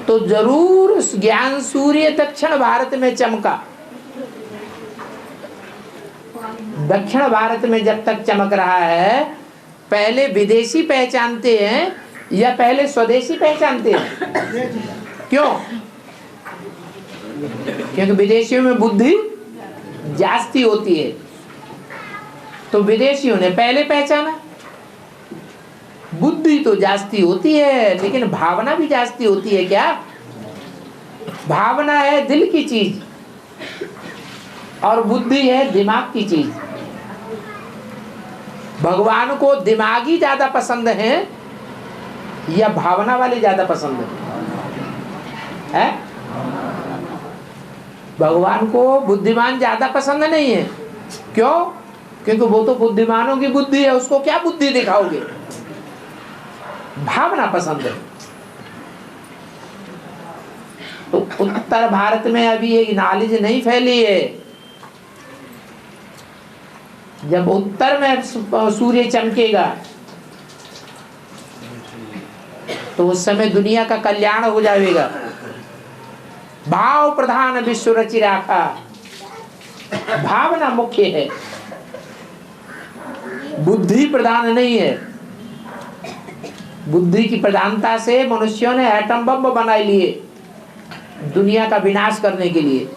तो जरूर ज्ञान सूर्य दक्षिण भारत में चमका, दक्षिण भारत में जब तक चमक रहा है, पहले विदेशी पहचानते हैं या पहले स्वदेशी पहचानते हैं? क्यों? क्योंकि विदेशियों में बुद्धि जास्ती होती है, तो विदेशियों ने पहले पहचाना। बुद्धि तो जास्ती होती है, लेकिन भावना भी जास्ती होती है। क्या भावना है? दिल की चीज, और बुद्धि है दिमाग की चीज। भगवान को दिमागी ज्यादा पसंद है या भावना वाले ज्यादा पसंद है? भगवान को बुद्धिमान ज्यादा पसंद नहीं है। क्यों? क्योंकि वो तो बुद्धिमानों की बुद्धि है, उसको क्या बुद्धि दिखाओगे? भावना पसंद है। तो उत्तर भारत में अभी ये नॉलेज नहीं फैली है। जब उत्तर में सूर्य चमकेगा तो उस समय दुनिया का कल्याण हो जाएगा। भाव प्रधान विश्व रचि राखा, भावना मुख्य है, बुद्धि प्रधान नहीं है। बुद्धि की प्रधानता से मनुष्यों ने एटम बम बना लिए दुनिया का विनाश करने के लिए।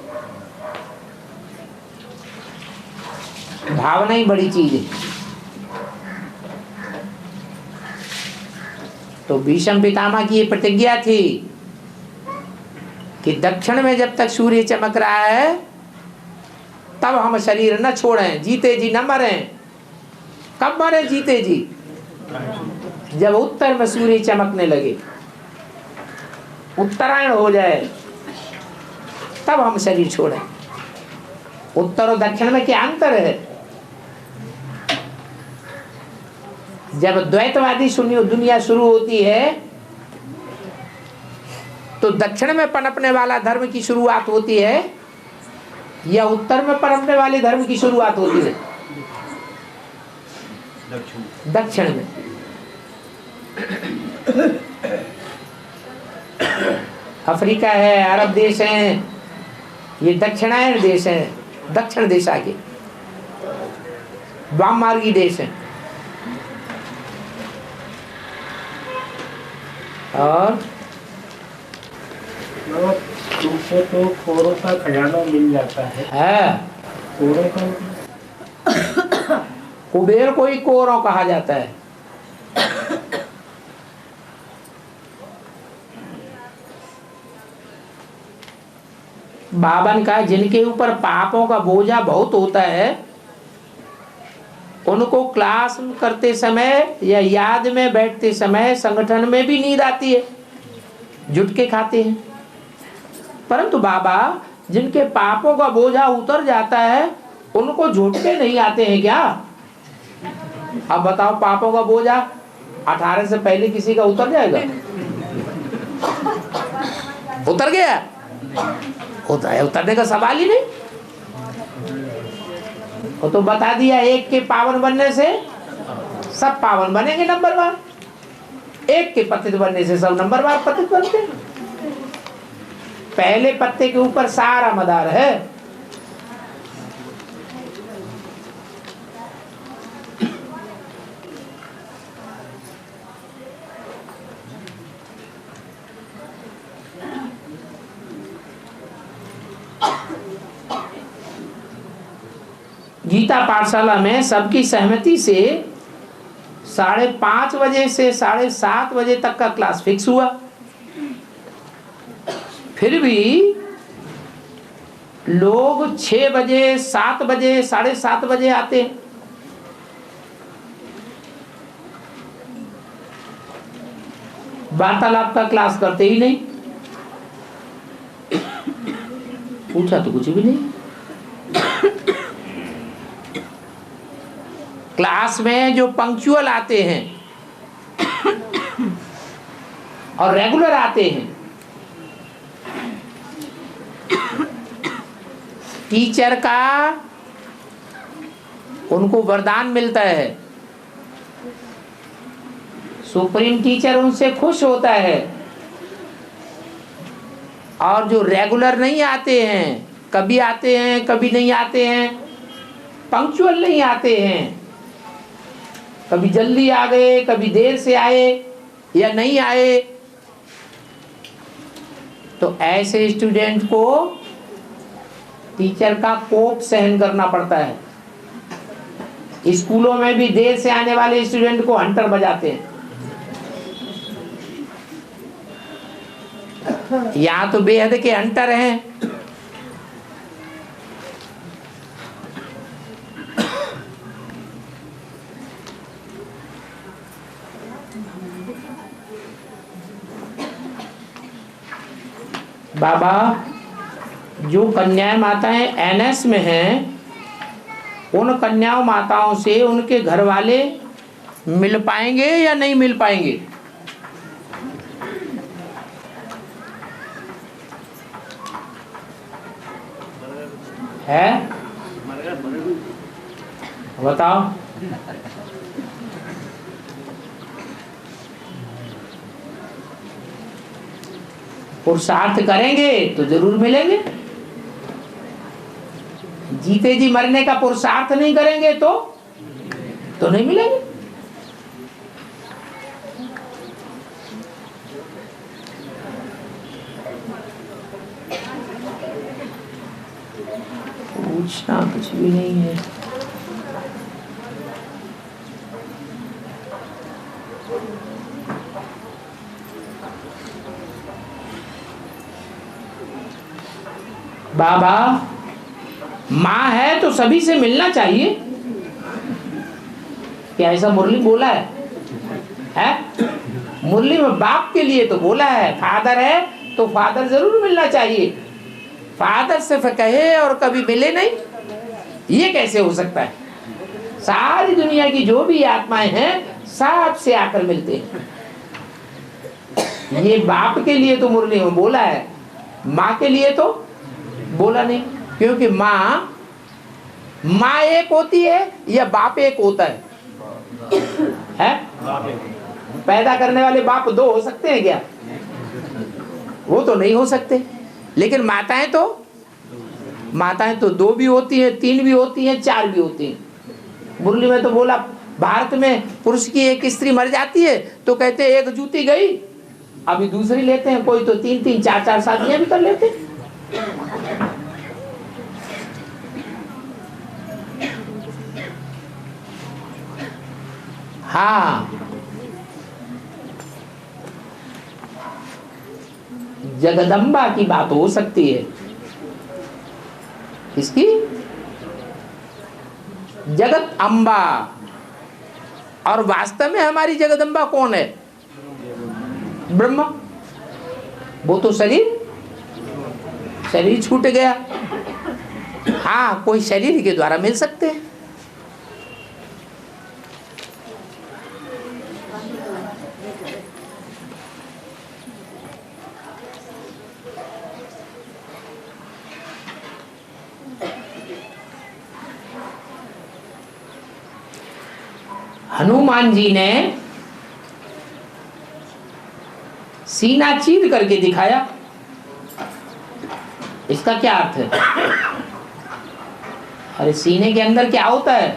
भावना ही बड़ी चीज है। तो भीष्म पितामह की ये प्रतिज्ञा थी कि दक्षिण में जब तक सूर्य चमक रहा है तब हम शरीर न छोड़ें, जीते जी न मरें। कब मरे जीते जी? जब उत्तर में सूर्य चमकने लगे, उत्तरायण हो जाए, तब हम शरीर छोड़ें। उत्तर और दक्षिण में क्या अंतर है? जब द्वैतवादी दुनिया शुरू होती है तो दक्षिण में पनपने वाला धर्म की शुरुआत होती है या उत्तर में पनपने वाले धर्म की शुरुआत होती है? दक्षिण में। अफ्रीका है, अरब देश हैं, ये दक्षिणायन देश हैं, दक्षिण दिशा के वाम मार्गी देश हैं। और तुमको तो कोरों का खजाना मिल जाता है। कोरों का कुबेर को ही कोरों कहा जाता है। बावन का जिनके ऊपर पापों का बोझा बहुत होता है, उनको क्लास करते समय या याद में बैठते समय संगठन में भी नींद आती है, जुटके खाते हैं। परंतु बाबा जिनके पापों का बोझा उतर जाता है उनको झुटके नहीं आते हैं क्या? अब बताओ, पापों का बोझा 18 से पहले किसी का उतर जाएगा? उतर गया? होता है, उतरने का सवाल ही नहीं। वो तो बता दिया, एक के पावन बनने से सब पावन बनेंगे नंबरवार, एक के पतित बनने से सब नंबरवार पतित बनते। पहले पत्ते के ऊपर सारा मदार है। गीता पाठशाला में सबकी सहमति से 5:30 बजे से 7:30 बजे तक का क्लास फिक्स हुआ। फिर भी लोग 6 बजे, 7 बजे, 7:30 बजे आते हैं। वार्तालाप का क्लास करते ही नहीं। पूछा तो कुछ भी नहीं। क्लास में जो पंक्चुअल आते हैं और रेगुलर आते हैं, टीचर का उनको वरदान मिलता है। सुप्रीम टीचर उनसे खुश होता है। और जो रेगुलर नहीं आते हैं, कभी आते हैं कभी नहीं आते हैं, पंक्चुअल नहीं आते हैं, कभी जल्दी आ गए, कभी देर से आए या नहीं आए, तो ऐसे स्टूडेंट को टीचर का कोप सहन करना पड़ता है। स्कूलों में भी देर से आने वाले स्टूडेंट को हंटर बजाते हैं। यहाँ तो बेहद के हंटर हैं। बाबा, जो कन्याएं माताएं एनएस में हैं, उन कन्याओं माताओं से उनके घर वाले मिल पाएंगे या नहीं मिल पाएंगे? है? बताओ। पुरुषार्थ करेंगे तो जरूर मिलेंगे। जीते जी मरने का पुरुषार्थ नहीं करेंगे तो नहीं मिलेंगे। पूछना कुछ भी नहीं है। बाबा, माँ है तो सभी से मिलना चाहिए, क्या ऐसा मुरली बोला है? मुरली में बाप के लिए तो बोला है, फादर है तो फादर जरूर मिलना चाहिए। फादर सिर्फ कहे और कभी मिले नहीं, ये कैसे हो सकता है? सारी दुनिया की जो भी आत्माएं हैं सब से आकर मिलते हैं। ये बाप के लिए तो मुरली में बोला है, माँ के लिए तो बोला नहीं, क्योंकि माँ एक होती है या बाप एक होता है? पैदा करने वाले बाप दो हो सकते हैं क्या? वो तो नहीं हो सकते। लेकिन माताएं तो दो भी होती हैं, तीन भी होती हैं, चार भी होती हैं। मुरली में तो बोला, भारत में पुरुष की एक स्त्री मर जाती है तो कहते हैं एक जूती गई, अभी दूसरी लेते हैं। कोई तो तीन चार शादियां भी कर लेते हैं। हाँ, जगदम्बा की बात हो सकती है। इसकी जगत अम्बा, और वास्तव में हमारी जगदम्बा कौन है? ब्रह्मा। वो तो शरीर छूट गया। हाँ, कोई शरीर के द्वारा मिल सकते हैं। हनुमान जी ने सीना चीर करके दिखाया, इसका क्या अर्थ है? अरे सीने के अंदर क्या होता है?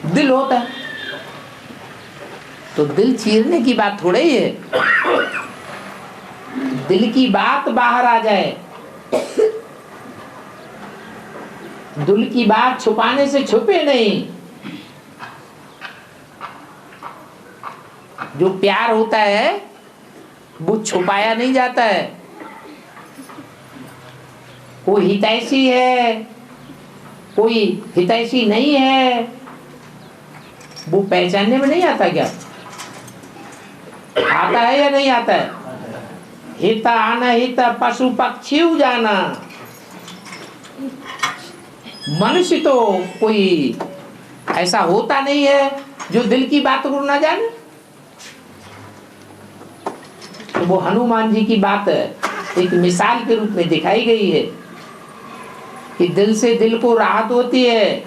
दिल होता है। तो दिल चीरने की बात थोड़ा ही है। दिल की बात बाहर आ जाए, दिल की बात छुपाने से छुपे नहीं। जो प्यार होता है वो छुपाया नहीं जाता है। कोई हितैषी है, कोई हितैषी नहीं है, वो पहचानने में नहीं आता क्या? आता है या नहीं आता है? हित आना हित पशु पक्षी जाना। मनुष्य तो कोई ऐसा होता नहीं है जो दिल की बात को ना जाने। तो वो हनुमान जी की बात एक मिसाल के रूप में दिखाई गई है कि दिल से दिल को राहत होती है।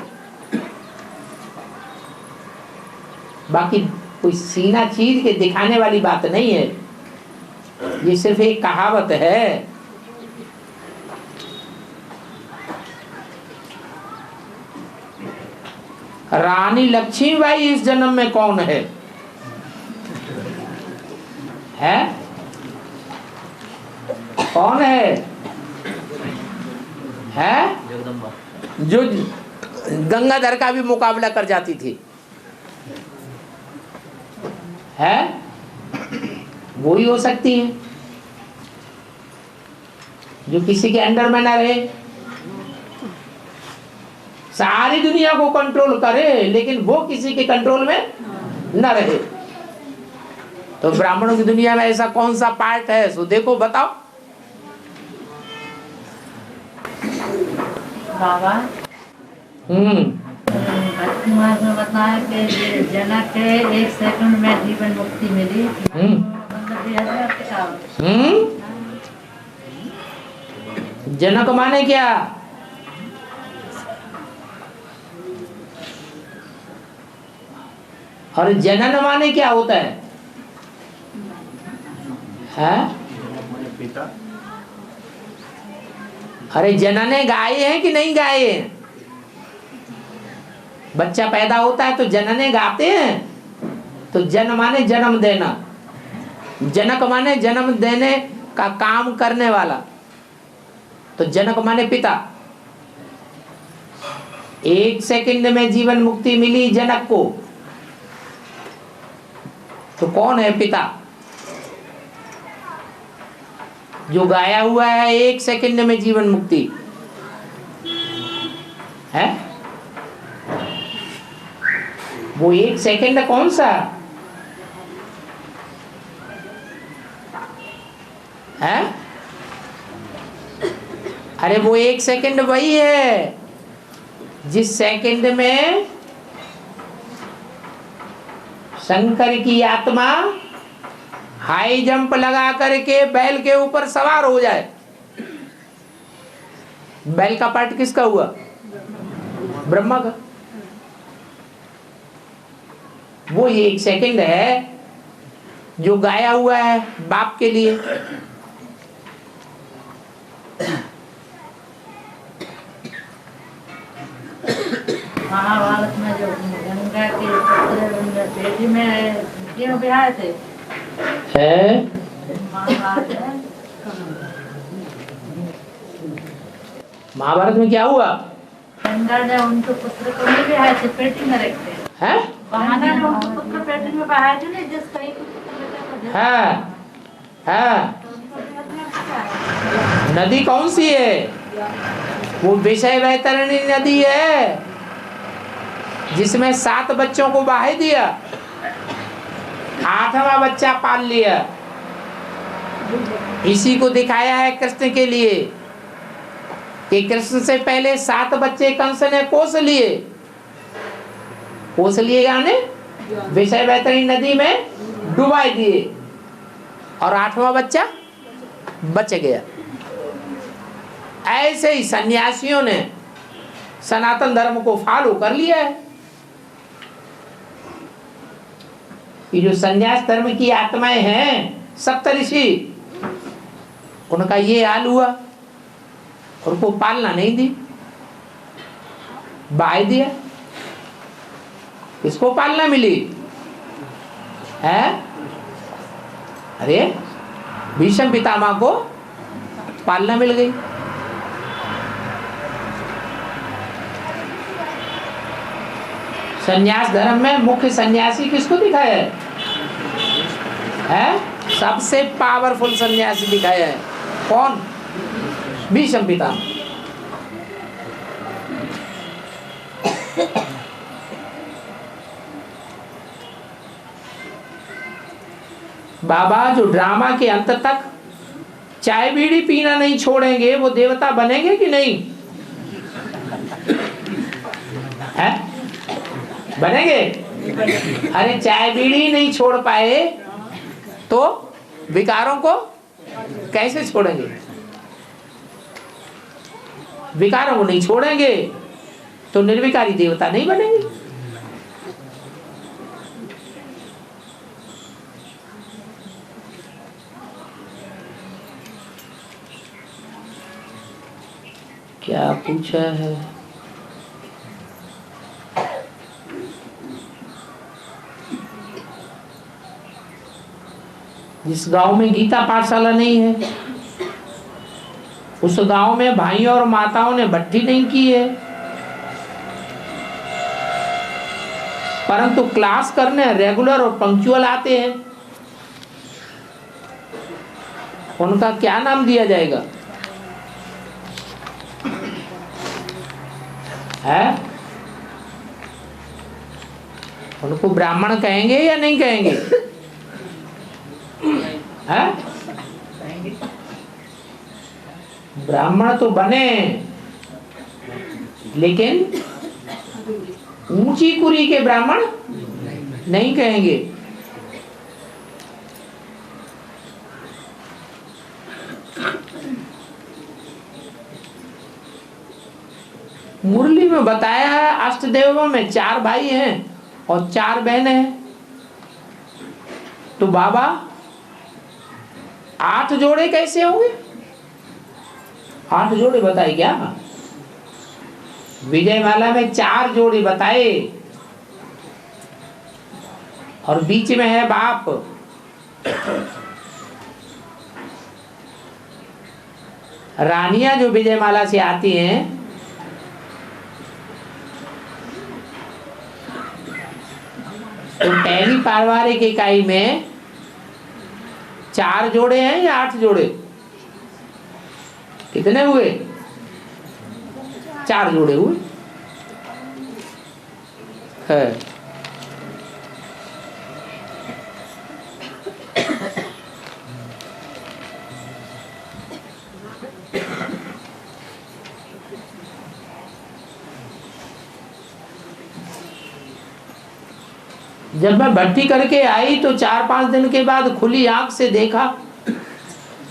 बाकी कोई सीना चीर के दिखाने वाली बात नहीं है, ये सिर्फ एक कहावत है। रानी लक्ष्मीबाई इस जन्म में कौन है? है? कौन है? जगदम्बा। जो गंगाधर का भी मुकाबला कर जाती थी, है? वो ही हो सकती है जो किसी के अंडर में ना रहे, सारी दुनिया को कंट्रोल करे लेकिन वो किसी के कंट्रोल में न रहे। तो ब्राह्मणों की दुनिया में ऐसा कौन सा पार्ट है? सो देखो, बताओ। बाबा कुमार में बताया कि जनक के 1 सेकंड में जीवन मुक्ति मिली। जनक माने क्या? और जनन माने क्या होता है? पिता। अरे जनने गाये हैं कि नहीं गाये हैं? बच्चा पैदा होता है तो जनने गाते हैं। तो जन माने जन्म देना, जनक माने जन्म देने का काम करने वाला, तो जनक माने पिता। 1 सेकंड में जीवन मुक्ति मिली जनक को, तो कौन है पिता? जो गाया हुआ है 1 सेकंड में जीवन मुक्ति है, वो 1 सेकंड कौन सा है? अरे वो 1 सेकंड वही है जिस सेकंड में शंकर की आत्मा हाई जंप लगा करके बैल के ऊपर सवार हो जाए। बैल का पार्ट किसका हुआ? ब्रह्मा का। वो 1 सेकंड है जो गाया हुआ है बाप के लिए। महाभारत में जो गंगा के पुत्र बेटी में क्यों ब्याह थे? महाभारत में क्या हुआ? गंगा ने उनके पुत्र को नहीं ब्याह थे, पेटी में रखते हैं? गंगा ने उनके पुत्र पेटी में बहाए थे ना, जिस कहीं नदी कौन सी है? वो विषय वैतरणी नदी है जिसमें 7 बच्चों को बहा दिया, 8वां बच्चा पाल लिया। इसी को दिखाया है कृष्ण के लिए कि कृष्ण से पहले 7 बच्चे कंस ने पोस लिए। पोस लिए यानी विषय वैतरणी नदी में डुबा दिए और 8वां बच्चा बच गया। ऐसे ही सन्यासियों ने सनातन धर्म को फॉलो कर लिया है कि जो सन्यास धर्म की आत्माएं हैं, सप्तऋषि, उनका ये हाल हुआ, उनको पालना नहीं दी, बाय दिया। किसको पालना मिली है? अरे भीष्म पितामह को पालना मिल गई। सन्यास धर्म में मुख्य सन्यासी किसको दिखाया है? सबसे पावरफुल सन्यासी दिखाया है। कौन? भीष्म पितामह। बाबा जो ड्रामा के अंत तक चाय बीड़ी पीना नहीं छोड़ेंगे, वो देवता बनेंगे कि नहीं? है? बनेंगे? अरे चाय बीड़ी नहीं छोड़ पाए तो विकारों को कैसे छोड़ेंगे? विकारों को नहीं छोड़ेंगे तो निर्विकारी देवता नहीं बनेंगे। क्या पूछा है? जिस गांव में गीता पाठशाला नहीं है, उस गांव में भाइयों और माताओं ने भट्टी नहीं की है, परंतु क्लास करने रेगुलर और पंक्चुअल आते हैं, उनका क्या नाम दिया जाएगा? है? उनको ब्राह्मण कहेंगे या नहीं कहेंगे? है? ब्राह्मण तो बने, लेकिन ऊंची कुरी के ब्राह्मण नहीं कहेंगे। मुरली में बताया है अष्टदेवों में 4 भाई हैं और 4 बहनें हैं, तो बाबा 8 जोड़े कैसे होंगे? 8 जोड़े बताए क्या? विजयमाला में 4 जोड़ी बताए और बीच में है बाप। रानियां जो विजयमाला से आती हैं, तो पहली पारिवारिक इकाई में 4 जोड़े हैं या 8 जोड़े? कितने हुए? 4 जोड़े हुए है। जब मैं भट्टी करके आई तो 4-5 दिन के बाद खुली आंख से देखा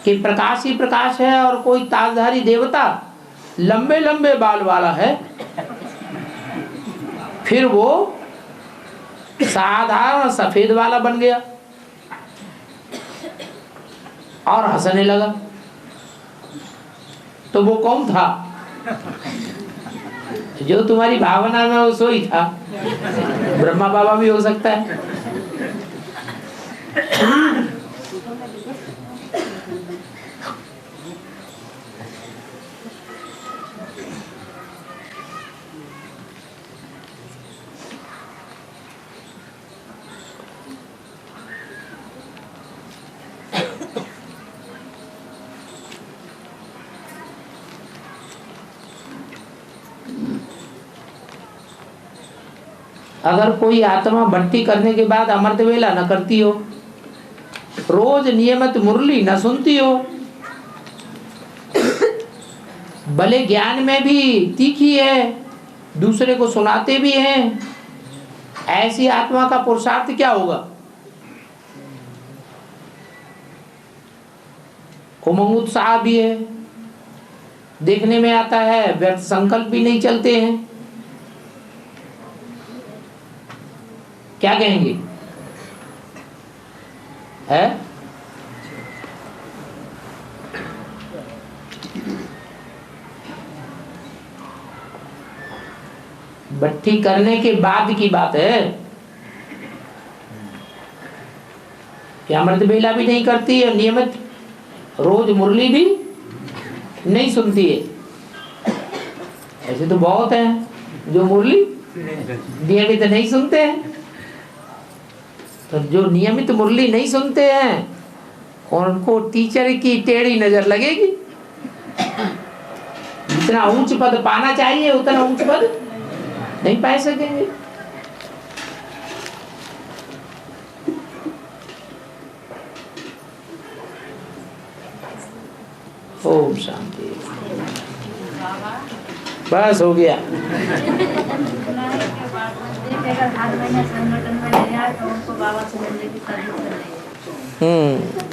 कि प्रकाश ही प्रकाश है और कोई ताजधारी देवता लंबे लंबे बाल वाला है। फिर वो साधारण सफेद वाला बन गया और हंसने लगा। तो वो कौन था? जो तुम्हारी भावना में वो सोई था। ब्रह्मा बाबा भी हो सकता है। अगर कोई आत्मा भट्टी करने के बाद अमृत वेला न करती हो, रोज नियमित मुरली न सुनती हो, भले ज्ञान में भी तीखी है, दूसरे को सुनाते भी हैं, ऐसी आत्मा का पुरुषार्थ क्या होगा? उमंग उत्साह भी है, देखने में आता है, व्यर्थ संकल्प भी नहीं चलते हैं। क्या कहेंगे? है? भट्टी करने के बाद की बात है कि अमृत बेला भी नहीं करती और नियमित रोज मुरली भी नहीं सुनती है। ऐसे तो बहुत हैं जो मुरली नियमित नहीं सुनते हैं। तो जो नियमित मुरली नहीं सुनते हैं और उनको टीचर की टेढ़ी नजर लगेगी। जितना उच्च पद पाना चाहिए उतना उच्च पद नहीं पा सकेंगे। ओम शांति। बस हो गया। अगर हर महीने संगठन में नहीं आए तो उनको बाबा से मिलने की तकलीफ नहीं है।